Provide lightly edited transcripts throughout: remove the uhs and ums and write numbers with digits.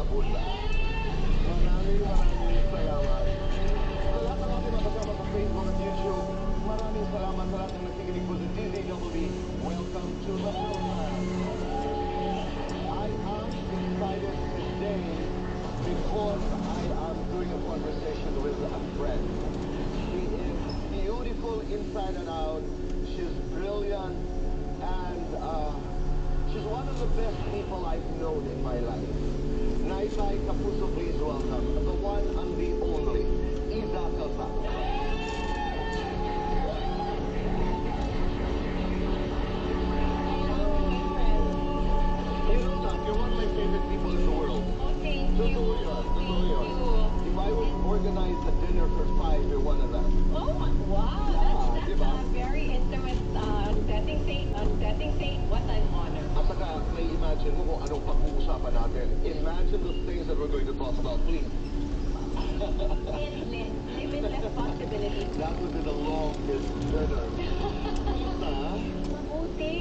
Abunda. Maraming salamat. Sa lahat ng ating mga kasama sa Facebook at YouTube, maraming salamat sa lahat ng nakikinig po sa DZWB. Welcome to the program. I am excited today because I am doing a conversation with a friend. She is beautiful inside and out. She's brilliant, and she's one of the best people I've known in my life. Naisay Kapuso, please welcome the one and the only Iza Calzado. You know that you're one of my favorite people in the world. Oh, thank you. Thank you. If I would organize a dinner for 5, you're one of them. Oh, wow. That's diba? a very intimate setting. What an honor. At saka, may imagine mo kung anong pag-uusapan natin. Imagine the things that we're going to talk about, please. Limitless possibilities. That would be the longest dinner. Kumusta? Mabuti.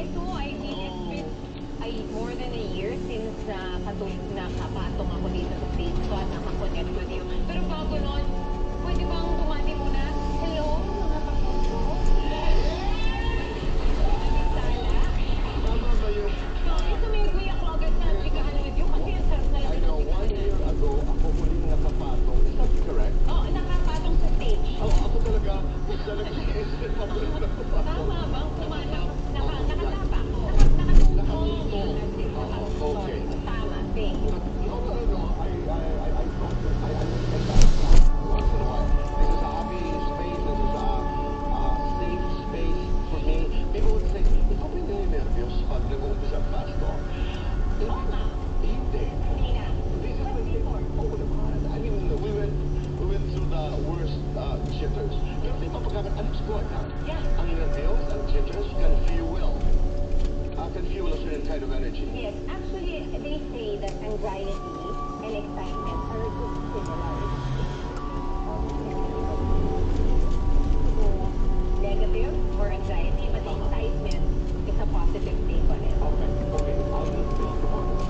Ito, I think it's been more than a year since nakapatong ako dito sa stage ko at nakakonect with you. Pero bago nun, pwede bang bumati muna? Hello, mga kapuso. Sala. Tama ba yung... Sorry to make me agad na chikahan with you kasi ang sarap na I lang know, 1 year ago, ako huling nakapatong. Is that correct? Oo, nakapatong sa stage. Ako talaga nag-iisip ako ng nakapatong. Tama bang pumanap? Nakatapa. Nakatungtong. Okay. Tama, thank you. No, I thought that I understand that once in a while. This is a happy space. This is a safe space for me. People would say, ikaw ba yung nervyos pag nag-uumpisa ang fast talk? Oo nga. Hindi. Hindi na. This is my favorite. Oh, naman. I mean, we went through the worst jitters. Pero may papagkakat, alam ko na. Yeah. Ang nervyos, ang jitters can fuel a certain kind of energy. Yes, actually, they say that anxiety and excitement are just similar. So, negative or anxiety, but excitement is a positive take on it. Okay. I'll just build upon this.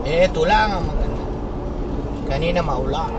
Ito lang ang maganda. Kanina maulan.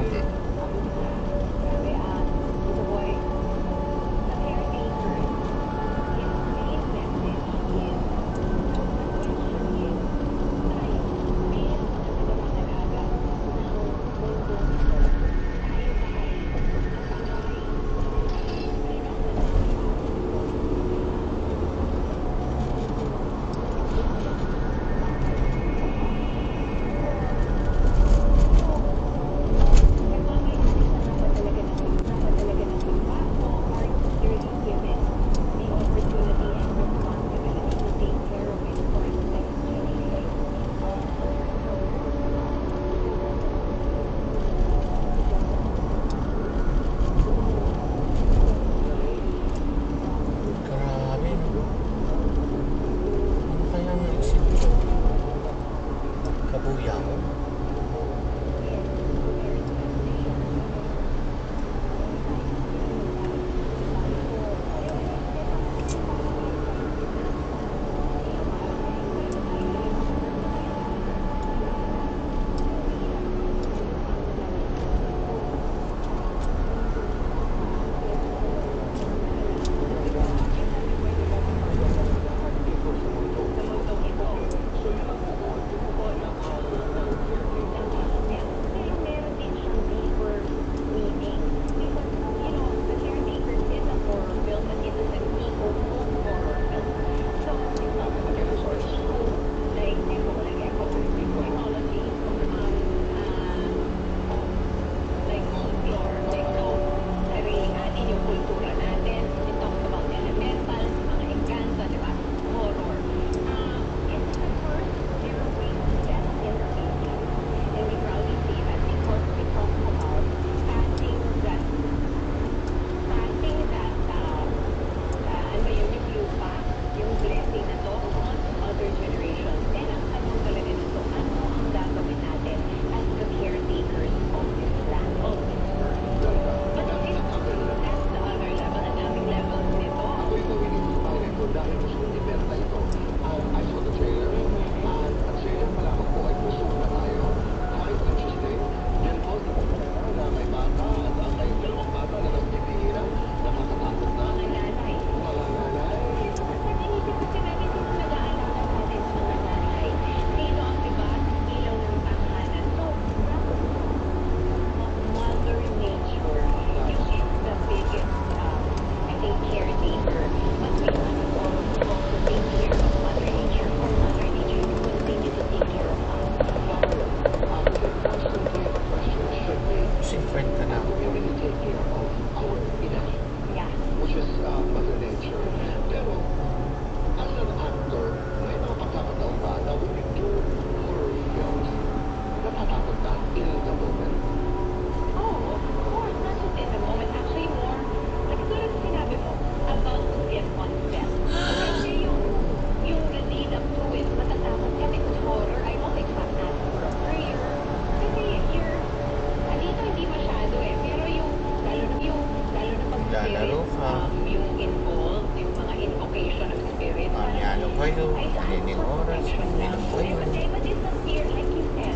kayo, kanining oras, uminom kayo,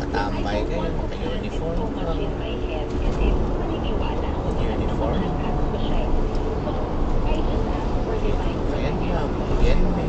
matambay kayo, naka-uniform ka, uniform, ayan nga, yan may.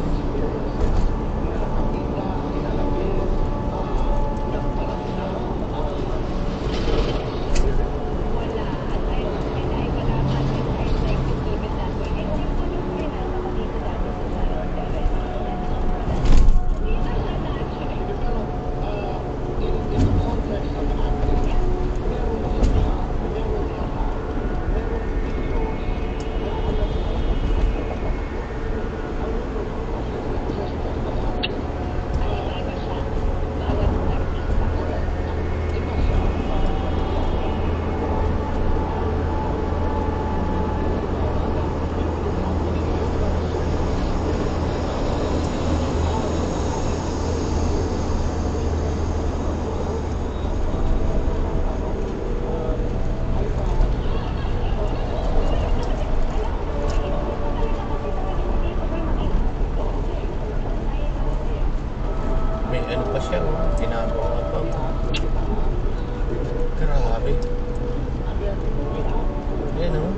May ano pa siya, oh. Ginagawa pa. Grabe. Yan, oh.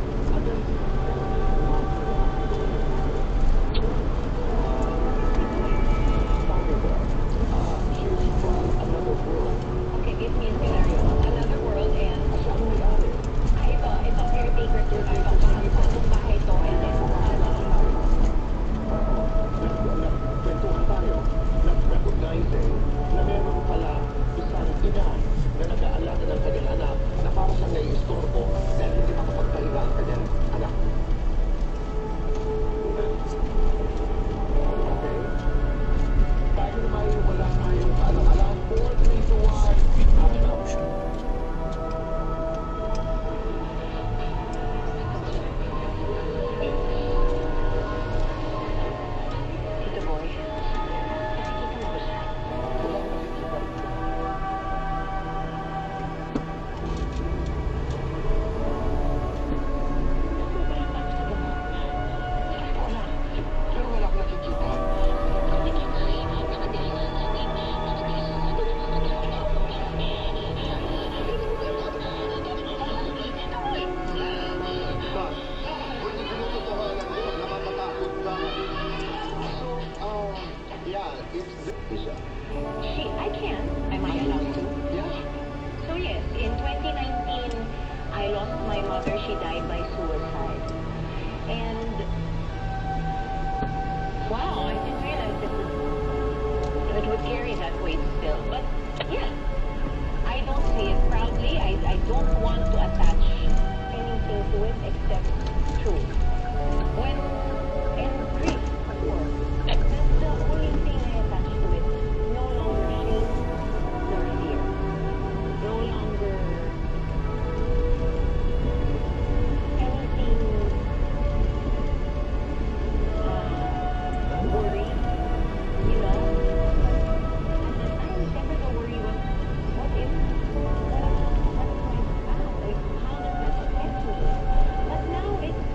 Okay, give me a scenario. Another world and ito caretaker to ito panong bahay to and then Nagkwentuhan tayo, nag-recognize na meron pala isang ina na nag-aalaga ng kanyang anak na para sa nai-istorbo dahil hindi makapagpahinga ang kanyang anak. Okay? Dahil may wala tayong alam-alam, 4, 3, 2, 1, amin na option. Tito Boy. Nakikita mo ba siya? Wala akong nakikita. Wala. Pero wala akong nakikita. But, kung hindi mo totohanan yun, nakakatakot ka. So, yeah, it's Isa. I can. Am I allowed to? Yeah. So yes, in 2019, I lost my mother. She died by suicide. And wow, I didn't realize it would carry that weight still. But yeah, I don't say it proudly. I don't want to attach anything to it except truth. When and grief, of course. That's the only thing I attach to it. No longer shame nor fear. No longer anything worry. You know? At the time, siyempre the worry was, what if? What if my path? Like, how does that affect me? But now it's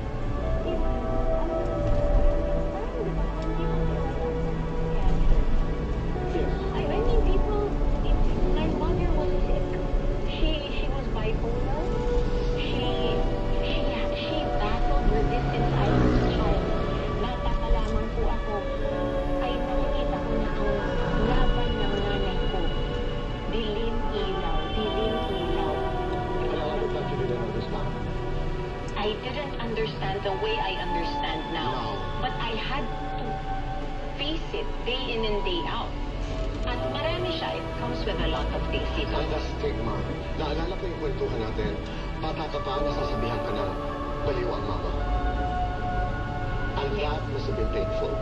Yes. I mean, people, my mother was sick. She was bipolar. She battled with this since I was a child. Bata lamang po ako, ay nakikita ko na ang laban ng nanay ko. Dilim ilaw, dilim ilaw. Kaya ano ba you didn't understand? I didn't understand the way I understand now. No. But I had to face it day in and day out. At marami siya, it comes with a lot of things. Ang stigma. Naalala ko yung kwentuhan natin. Bata ka pa, nasasabihan ka na baliw ang mama. And that must have been painful.